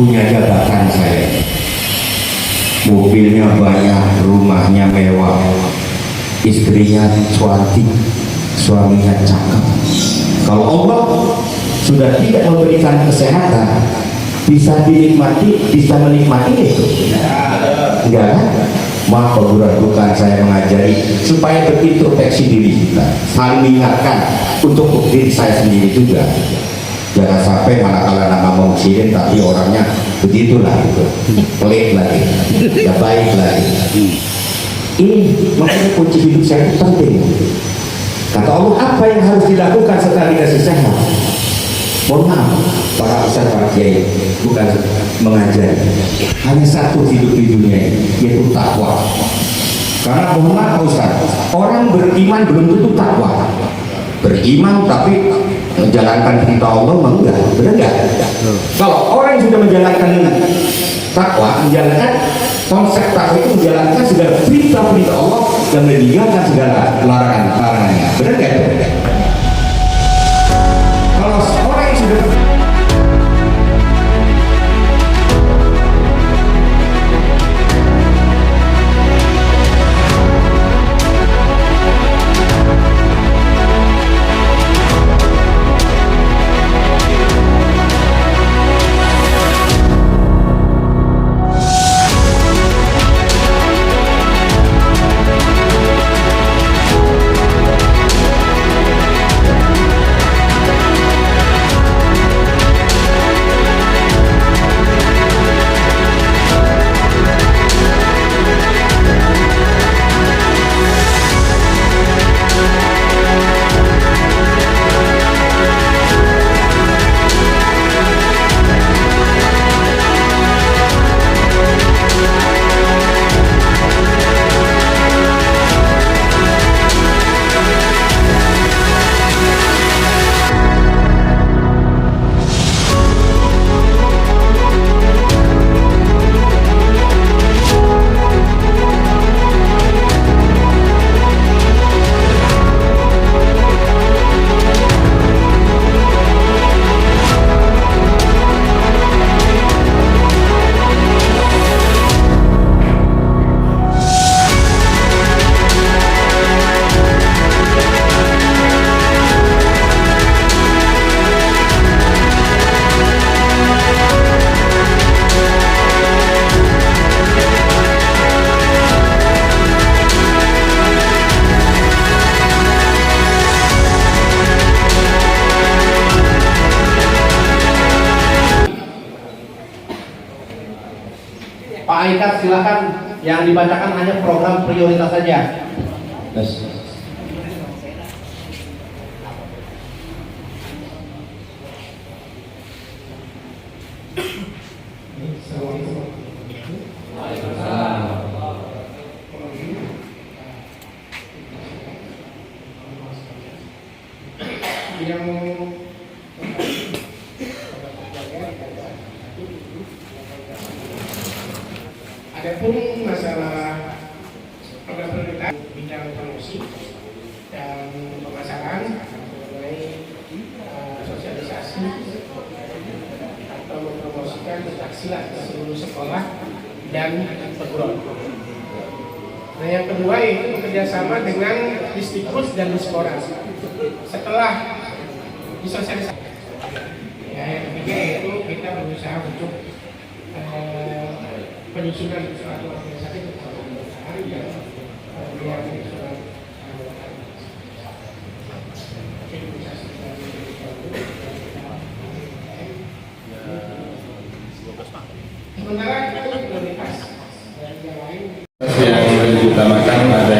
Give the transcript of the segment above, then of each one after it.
punya jabatan saya, mobilnya banyak, rumahnya mewah, istrinya cantik, suaminya cakep. Kalau Allah sudah tidak memberikan kesehatan, bisa dinikmati, bisa menikmati itu enggak kan? Maka bukan saya mengajari supaya berintrospeksi diri kita, saling mengingatkan untuk diri saya sendiri juga. Jangan sampai manakala nama muslimin tapi orangnya begitulah gitu, pelik lagi, tidak baik lagi. Ini makanya kunci hidup saya itu penting. Kata Allah, apa yang harus dilakukan setelah dikasih sehat? Mohon maaf, para ustaz, para kiai bukan mengajar. Hanya satu hidup di dunia ini, yaitu takwa. Karena mohon maaf ustaz, orang beriman belum tentu takwa. Beriman tapi menjalankan perintah Allah enggak, benar enggak? Kalau orang yang sudah menjalankan takwa, menjalankan konsep takwa itu menjalankan segala perintah Allah dan meninggalkan segala larangannya, benar enggak? Kalau orang yang sudah Pak Aikat silakan, yang dibacakan hanya program prioritas saja. Yes. Adapun masalah program prioritas bidang promosi dan pemasaran mengenai sosialisasi atau mempromosikan pencaksilat ke seluruh sekolah dan perguruan. Nah, yang kedua itu bekerjasama dengan Disdikus dan Dispora. Setelah disosialisasi, ya, yang ketiga itu kita berusaha untuk penyusunan suatu organisasi bersama yang biar surat sementara itu prioritas dan yang lain yang diutamakan ada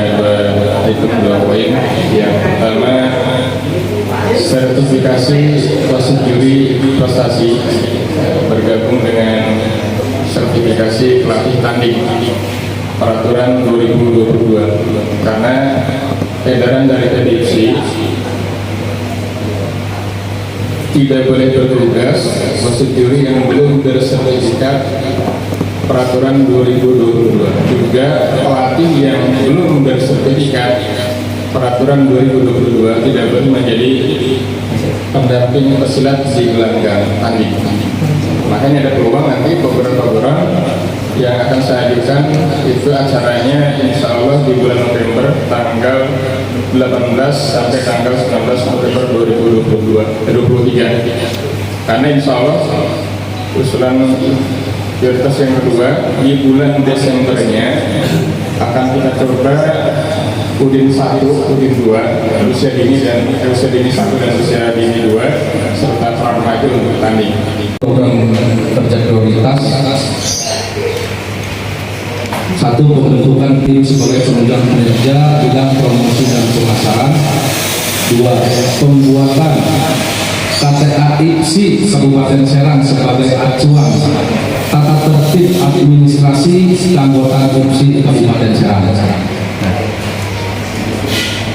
dua poin. Yang pertama, sertifikasi proseduri prestasi bergabung dengan sertifikasi pelatih tanding peraturan 2022, karena edaran dari PDIC tidak boleh bertugas prosedur yang belum bersertifikat peraturan 2022, juga pelatih yang belum bersertifikat peraturan 2022 tidak boleh menjadi pendamping pesilat di gelanggang tanding. Makanya ada peluang nanti program-program yang akan saya ajukan itu acaranya insya Allah di bulan November tanggal 18 sampai tanggal 19 November 2023. Karena insya Allah usulan prioritas yang kedua di bulan Desembernya akan kita coba Udin 1, Udin 2, usia dini 1 dan usia dini 2 serta pra remaja untuk tanding. Program kerja prioritas: 1. Pembentukan tim sebagai penunjang kinerja bidang promosi dan pemasaran. 2. Pembuatan KTA IPSI Kabupaten Serang sebagai acuan tata tertib administrasi keanggotaan IPSI Kabupaten Serang.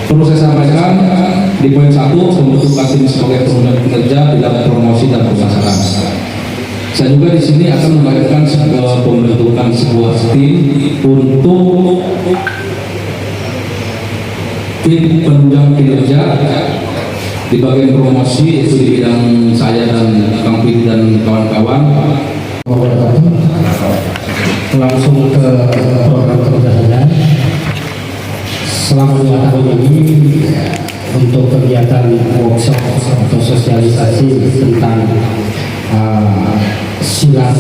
Perlu saya sampaikan di poin 1, pembentukan tim sebagai penunjang kinerja bidang promosi dan pemasaran. Saya juga di sini akan membayangkan pembentukan sebuah tim untuk tim penunjang kinerja di bagian promosi, itu di bidang saya dan Kang Pidi dan kawan-kawan. Langsung ke program kerja saya. Selama 2 tahun ini untuk kegiatan workshop atau sosialisasi tentang silat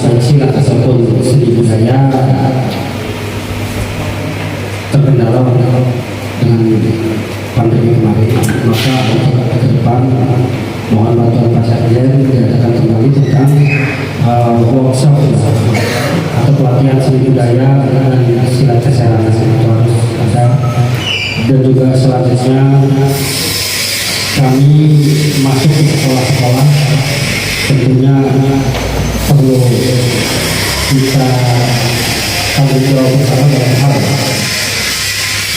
ataupun seni budaya terkendala dengan pandemi kemarin, maka untuk ke depan mohon bantuan Pak Sekjen diadakan kembali tentang workshop atau pelatihan seni budaya dan silat keserangan itu harus ada. Dan juga selanjutnya kami masuk ke sekolah-sekolah, tentunya perlu kita tanggung jawab bersama dalam hal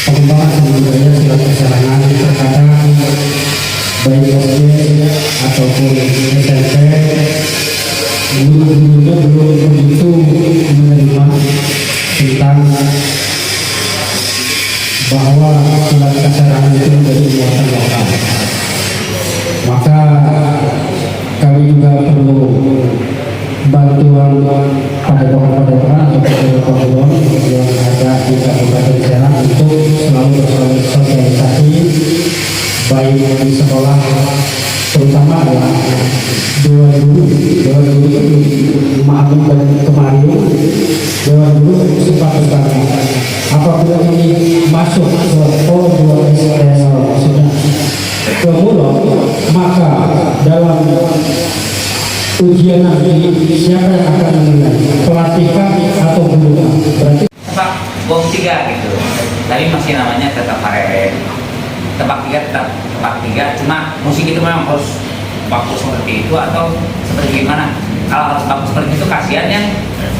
pengembangan seni budaya silat keserangan. Terkadang baik SD ataupun SMP guru-gurunya belum begitu menerima tentang bahwa silat keserangan itu menjadi buatan lokal. Maka kami juga perlu bantuan padepokan atau padepokan yang ada di Kabupaten Serang untuk selalu bersosialisasi baik di sekolah, terutama adalah dua guru maklum dan kemarin dua guru sempat berbagi apabila ini masuk ke sudah ke mulut, maka dalam ujian nanti siapa yang akan menilai, pelatihkah atau guru? Berarti tebak bom 3 gitu, tapi masih namanya tetap pareret. Tebak 3 tetap tebak 3, cuma musik itu memang harus bagus seperti itu atau seperti gimana. Kalau harus bagus seperti itu, kasihan yang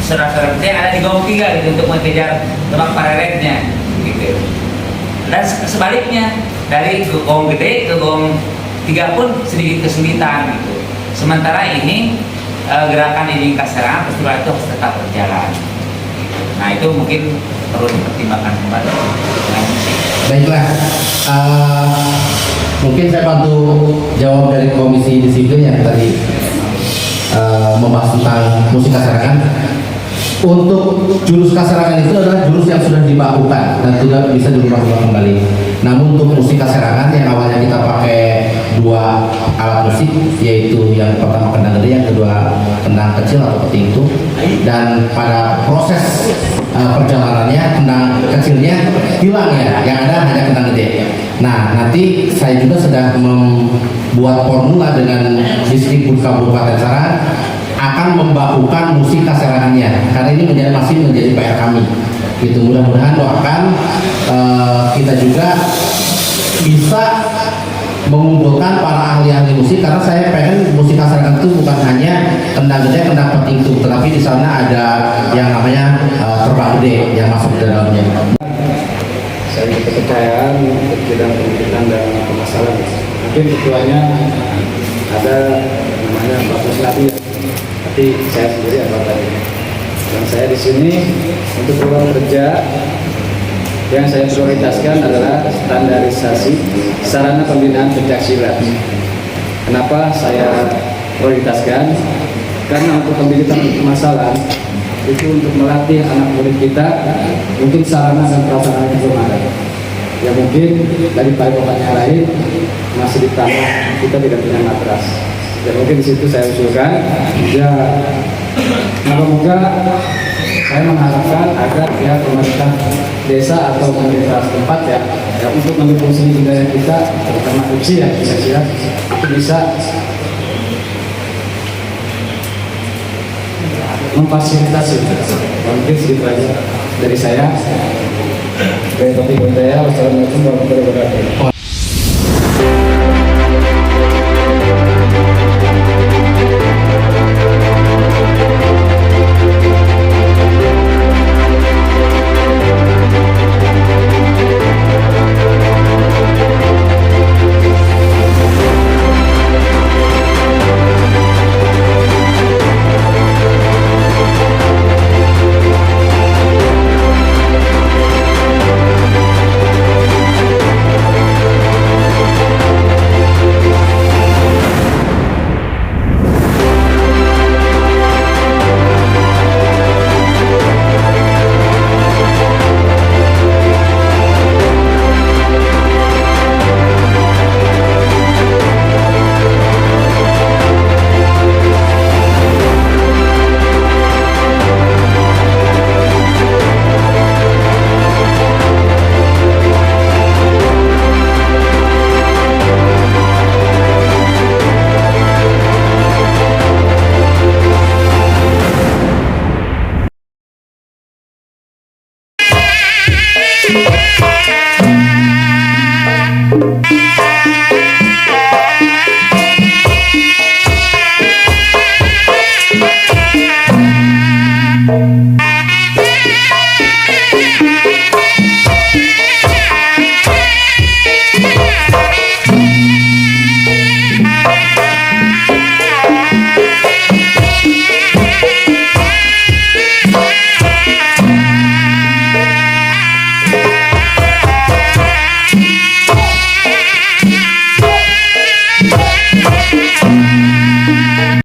saudara-saudara kita yang ada di gong 3 gitu untuk mengejar tebak pareretnya gitu. Dan sebaliknya dari gong gede ke gong 3 pun sedikit kesulitan gitu. Sementara ini gerakan ini keserangan festival itu harus tetap berjalan. Nah itu mungkin perlu dipertimbangkan kembali dengan musik. Baiklah, mungkin saya bantu jawab dari komisi disiplin yang tadi membahas tentang musik keserangan. Untuk jurus keserangan itu adalah jurus yang sudah dibakukan dan tidak bisa dirubah kembali. Namun untuk musik keserangan yang awalnya kita pakai 2 alat musik, yaitu yang pertama kendang gede, yang kedua kendang kecil atau petintu, dan pada proses perjalanannya kendang kecilnya hilang ya, yang ada hanya kendang gede. Nah nanti saya juga sedang membuat formula dengan Disdikbud Kabupaten Serang akan membakukan musik keserangannya, karena ini masih menjadi PR kami. Gitu, mudah-mudahan doakan kita juga bisa mengumpulkan para ahli-ahli musik, karena saya pengen musik keserangan itu bukan hanya kendang gede, kendang petintu, tetapi di sana ada yang namanya terbang gede yang masuk ke dalamnya. Saya kepercayaan untuk bidang pendidikan dan pemasaran. Mungkin ketuanya ada namanya Pak Musnadi, tapi saya sendiri anggotanya. Dan saya di sini untuk program kerja yang saya prioritaskan adalah standarisasi sarana pembinaan pencaksilat. Kenapa saya prioritaskan? Karena untuk pembibitan permasalahan itu untuk melatih anak murid kita, mungkin sarana dan prasarana yang belum ada. Ya mungkin dari padepokan yang lain masih ditambah, kita tidak punya matras. Ya mungkin di situ saya usulkan. Ya moga-moga saya mengharapkan agar ya pemerintah desa atau pemerintah setempat ya untuk mendukung seni budaya kita, terutama UPSI ya kira-kira itu bisa memfasilitasi. Mungkin segitu aja dari saya. Dari topik budaya. Wassalamualaikum warahmatullahi wabarakatuh.